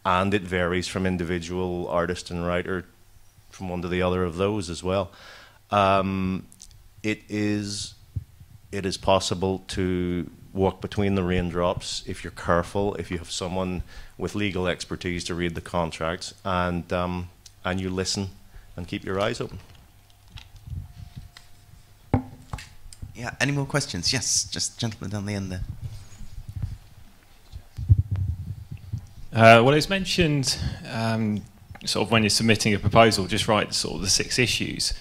and it varies from individual artist and writer, from one to the other of those as well. It is possible to walk between the raindrops if you're careful, if you have someone with legal expertise to read the contracts, and you listen and keep your eyes open. Yeah, any more questions? Yes, just gentleman down the end there. Well, it was mentioned sort of when you're submitting a proposal, just write sort of the 6 issues.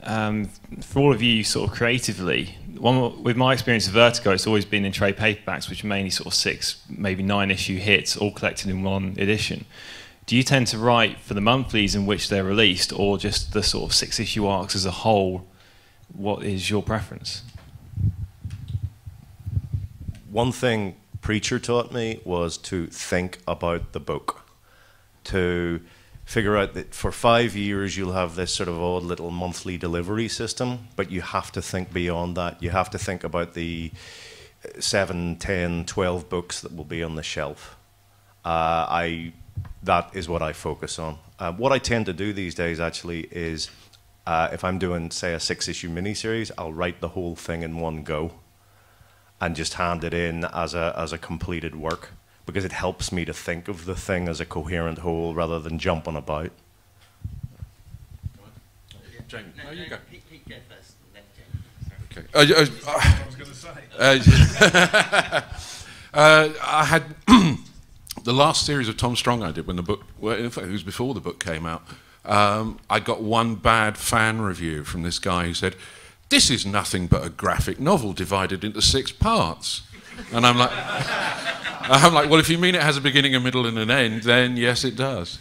For all of you sort of creatively, with my experience of Vertigo, it's always been in trade paperbacks, which are mainly sort of 6, maybe 9 issue hits, all collected in one edition. Do you tend to write for the monthlies in which they're released, or just the sort of 6 issue arcs as a whole? What is your preference? One thing Preacher taught me was to think about the book, to figure out that for 5 years you'll have this sort of odd little monthly delivery system, but you have to think beyond that. You have to think about the 7, 10, 12 books that will be on the shelf. That is what I focus on. What I tend to do these days actually is, if I'm doing, say, a 6-issue miniseries, I'll write the whole thing in one go and just hand it in as a completed work, because it helps me to think of the thing as a coherent whole rather than jumping about. James, no, you go. Pete go first, then James. Okay. I was going to say. I had the last series of Tom Strong I did when the book, well, in fact, it was before the book came out. I got one bad fan review from this guy who said, "This is nothing but a graphic novel divided into 6 parts." And I'm like, well, if you mean it has a beginning, a middle, and an end, then yes, it does.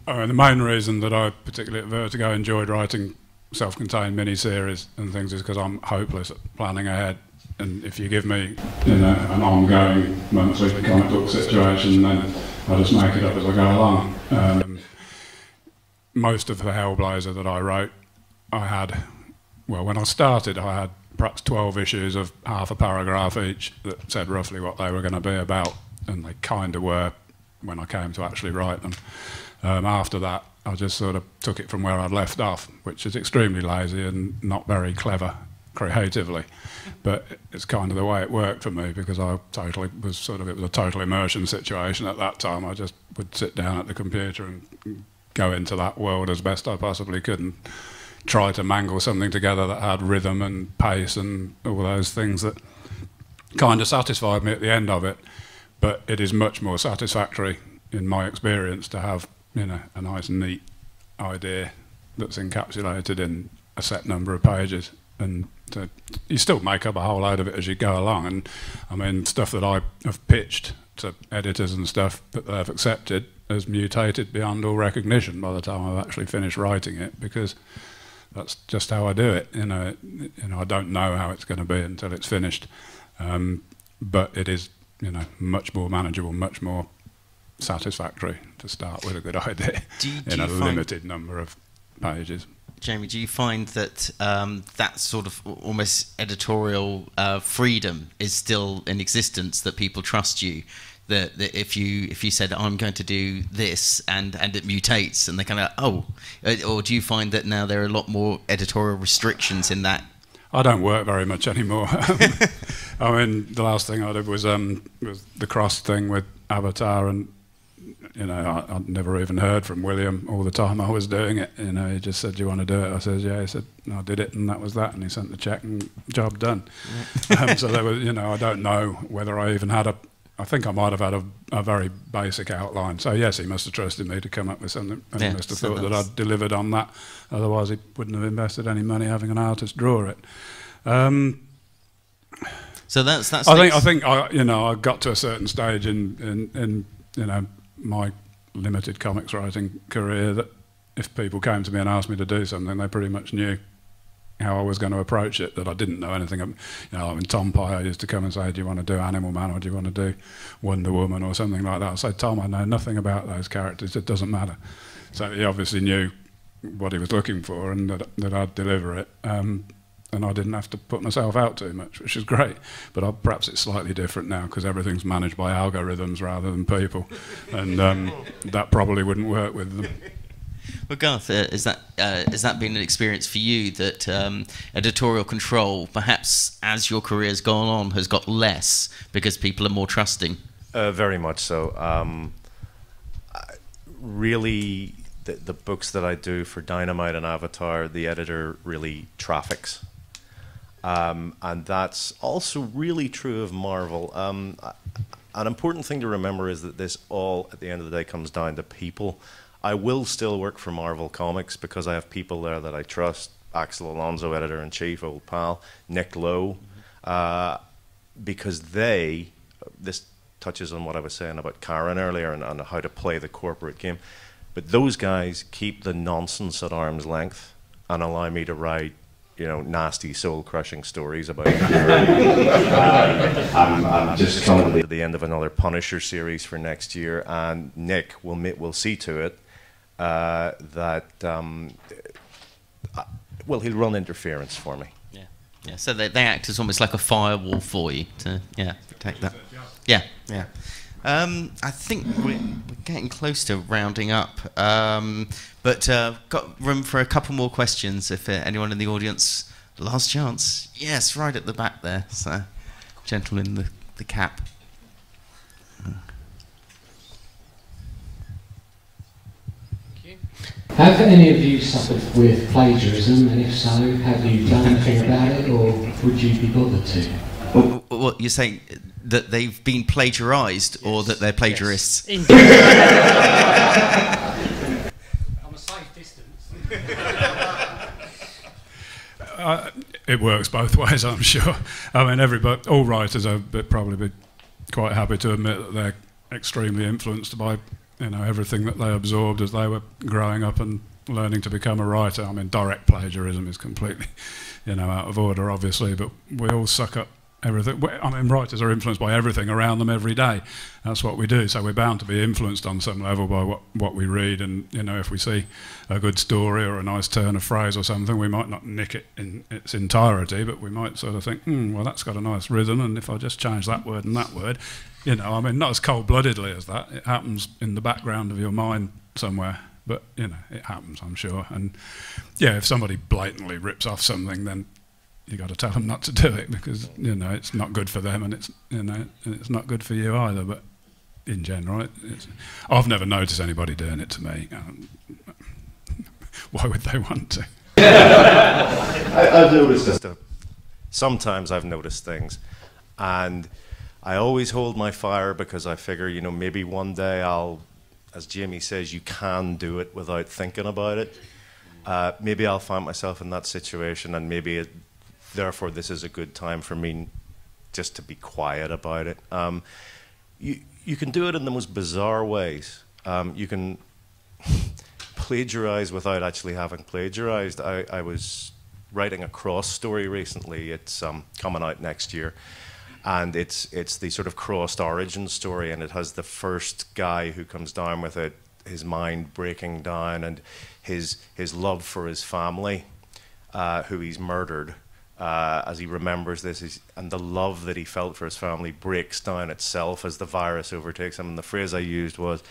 The main reason that I, particularly at Vertigo, enjoyed writing self-contained mini-series and things is because I'm hopeless at planning ahead. And if you give me, you know, an ongoing monthly comic book situation, then I just make it up as I go along. Most of the Hellblazer that I wrote, I had, well, when I started, I had perhaps 12 issues of half a paragraph each that said roughly what they were going to be about, and they kind of were when I came to actually write them. After that, I just sort of took it from where I'd left off, which is extremely lazy and not very clever creatively, but it's kind of the way it worked for me, because I totally was sort of, it was a total immersion situation at that time. I just would sit down at the computer and go into that world as best I possibly could and try to mangle something together that had rhythm and pace and all those things that kind of satisfied me at the end of it. But it is much more satisfactory, in my experience, to have, you know, a nice neat idea that's encapsulated in a set number of pages, and you still make up a whole load of it as you go along. And I mean, stuff that I have pitched to editors and stuff that they've accepted has mutated beyond all recognition by the time I've actually finished writing it, because that's just how I do it. You know, I don't know how it's going to be until it's finished, but it is, you know, much more manageable, much more satisfactory to start with a good idea in a limited number of pages. Jamie, do you find that that sort of almost editorial freedom is still in existence, that people trust you? That if you said, I'm going to do this, and it mutates, and they kind of, oh, or do you find that now there are a lot more editorial restrictions in that? I don't work very much anymore. I mean, the last thing I did was the cross thing with Avatar, and you know, I'd never even heard from William all the time I was doing it. You know, he just said, "Do you want to do it?" I said, "Yeah." He said, "No, I did it," and that was that. And he sent the check, and job done. Yeah. So there was, you know, I don't know whether I even had I think I might have had a very basic outline. So yes, he must have trusted me to come up with something, and he must have thought that I'd delivered on that. Otherwise, he wouldn't have invested any money having an artist draw it. So that's. I think you know, I got to a certain stage in you know, my limited comics writing career, that if people came to me and asked me to do something, they pretty much knew how I was going to approach it, that I didn't know anything. You know, when Tom Pye used to come and say, "Do you want to do Animal Man, or do you want to do Wonder Woman," or something like that, I'd say, "Tom, I know nothing about those characters, it doesn't matter." So he obviously knew what he was looking for, and that I'd deliver it. And I didn't have to put myself out too much, which is great. But perhaps it's slightly different now, because everything's managed by algorithms rather than people, and that probably wouldn't work with them. Well, Garth, has that been an experience for you, that editorial control, perhaps as your career's gone on, has got less because people are more trusting? Very much so. Really, the books that I do for Dynamite and Avatar, the editor really traffics. And that's also really true of Marvel. An important thing to remember is that this all, at the end of the day, comes down to people. I will still work for Marvel Comics because I have people there that I trust. Axel Alonso, editor-in-chief, old pal. Nick Lowe. Because this touches on what I was saying about Karen earlier and how to play the corporate game. But those guys keep the nonsense at arm's length and allow me to write, you know, nasty, soul-crushing stories about I'm just coming to the end of another Punisher series for next year, and Nick will see to it that well, he'll run interference for me. Yeah, yeah. So they act as almost like a firewall for you to protect that. Yeah, yeah. I think we're getting close to rounding up, but got room for a couple more questions if anyone in the audience. Last chance. Yes, right at the back there. So, gentleman in the cap. Have any of you suffered with plagiarism, and if so, have you done anything about it, or would you be bothered to? What you're saying, that they've been plagiarised, or that they're plagiarists? Yes. I'm a safe distance. It works both ways, I'm sure. I mean, all writers are probably be quite happy to admit that they're extremely influenced by, you know, everything that they absorbed as they were growing up and learning to become a writer. I mean, direct plagiarism is completely, you know, out of order, obviously, but we all suck up everything. I mean, writers are influenced by everything around them every day. That's what we do. So we're bound to be influenced on some level by what we read. And you know, if we see a good story or a nice turn of phrase or something, we might not nick it in its entirety, but we might sort of think, well, that's got a nice rhythm, and if I just change that word and that word, you know, I mean, not as cold-bloodedly as that. It happens in the background of your mind somewhere. But, you know, it happens, I'm sure. And, yeah, if somebody blatantly rips off something, then you got to tell them not to do it because, you know, it's not good for them and it's, you know, it's not good for you either. But in general, I've never noticed anybody doing it to me. Why would they want to? I've noticed sometimes I've noticed things, and I always hold my fire because I figure, you know, maybe one day I'll, as Jamie says, you can do it without thinking about it. Maybe I'll find myself in that situation, and maybe therefore this is a good time for me just to be quiet about it. You can do it in the most bizarre ways. You can plagiarize without actually having plagiarized. I was writing a cross story recently. It's coming out next year. And it's the sort of crossed origin story, and it has the first guy who comes down with it, his mind breaking down, and his love for his family, who he's murdered, as he remembers this, and the love that he felt for his family breaks down itself as the virus overtakes him. And the phrase I used was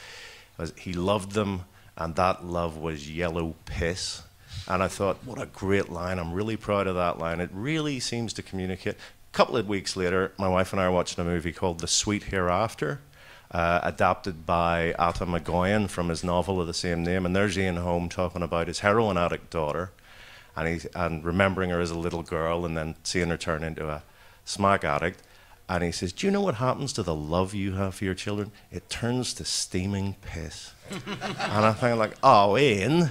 he loved them, and that love was yellow piss. And I thought, what a great line. I'm really proud of that line. It really seems to communicate. A couple of weeks later, my wife and I are watching a movie called The Sweet Hereafter, adapted by Atta McGoyan from his novel of the same name. And there's Ian Holm talking about his heroin addict daughter, and remembering her as a little girl, and then seeing her turn into a smack addict. And he says, do you know what happens to the love you have for your children? It turns to steaming piss. And I think, like, oh, Ian.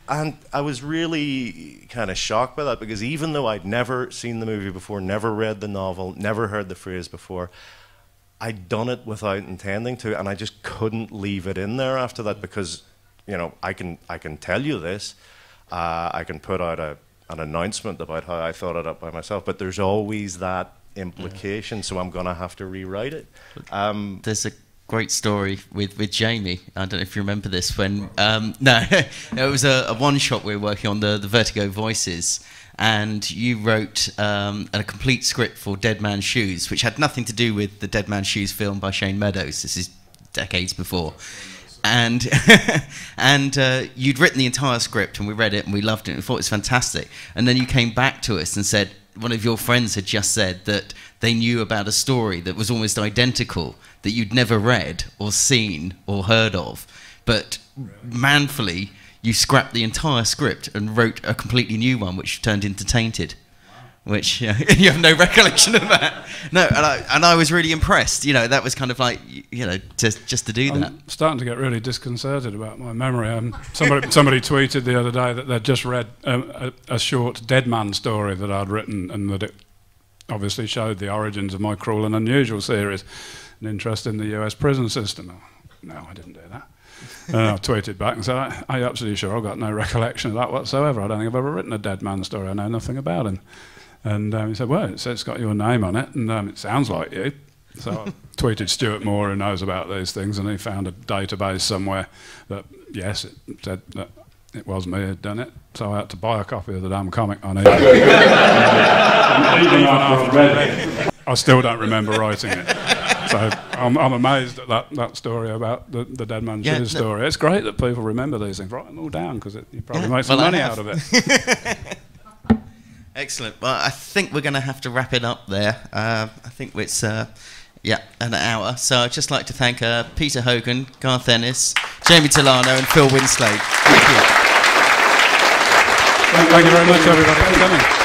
And I was really kind of shocked by that, because even though I'd never seen the movie before, never read the novel, never heard the phrase before, I'd done it without intending to, and I just couldn't leave it in there after that, because, you know, I can tell you this, I can put out an announcement about how I thought it up by myself, but there's always that implication, so I'm going to have to rewrite it. There's a great story with Jamie. I don't know if you remember this. When it was a one-shot we were working on, the Vertigo Voices, and you wrote a complete script for Dead Man's Shoes, which had nothing to do with the Dead Man's Shoes film by Shane Meadows. This is decades before. And you'd written the entire script, and we read it and we loved it and we thought it was fantastic. And then you came back to us and said one of your friends had just said that they knew about a story that was almost identical that you'd never read or seen or heard of, but manfully you scrapped the entire script and wrote a completely new one, which turned into Tainted. Which you have no recollection of that. No, and I was really impressed. You know, that was kind of like, you know, just to do that. I'm starting to get really disconcerted about my memory. Somebody tweeted the other day that they'd just read a short Dead Man story that I'd written, and that it obviously showed the origins of my Cruel and Unusual series, an interest in the US prison system. No, I didn't do that. And I tweeted back and said, are you absolutely sure? I've got no recollection of that whatsoever. I don't think I've ever written a Dead Man story. I know nothing about him. And he said, well, it's got your name on it, and it sounds like you. So I tweeted Stuart Moore, who knows about these things, and he found a database somewhere that, yes, it said that it was me who'd done it. So I had to buy a copy of the damn comic on it. Even after I'd read it, I still don't remember writing it. So I'm amazed at that story about the Dead Man's Shoes story. It's great that people remember these things. Write them all down, because you probably make some money out of it. Excellent. Well, I think we're going to have to wrap it up there. I think it's an hour. So I'd just like to thank Peter Hogan, Garth Ennis, Jamie Delano, and Phil Winslade. Thank you. Thank you very much, everybody, for coming.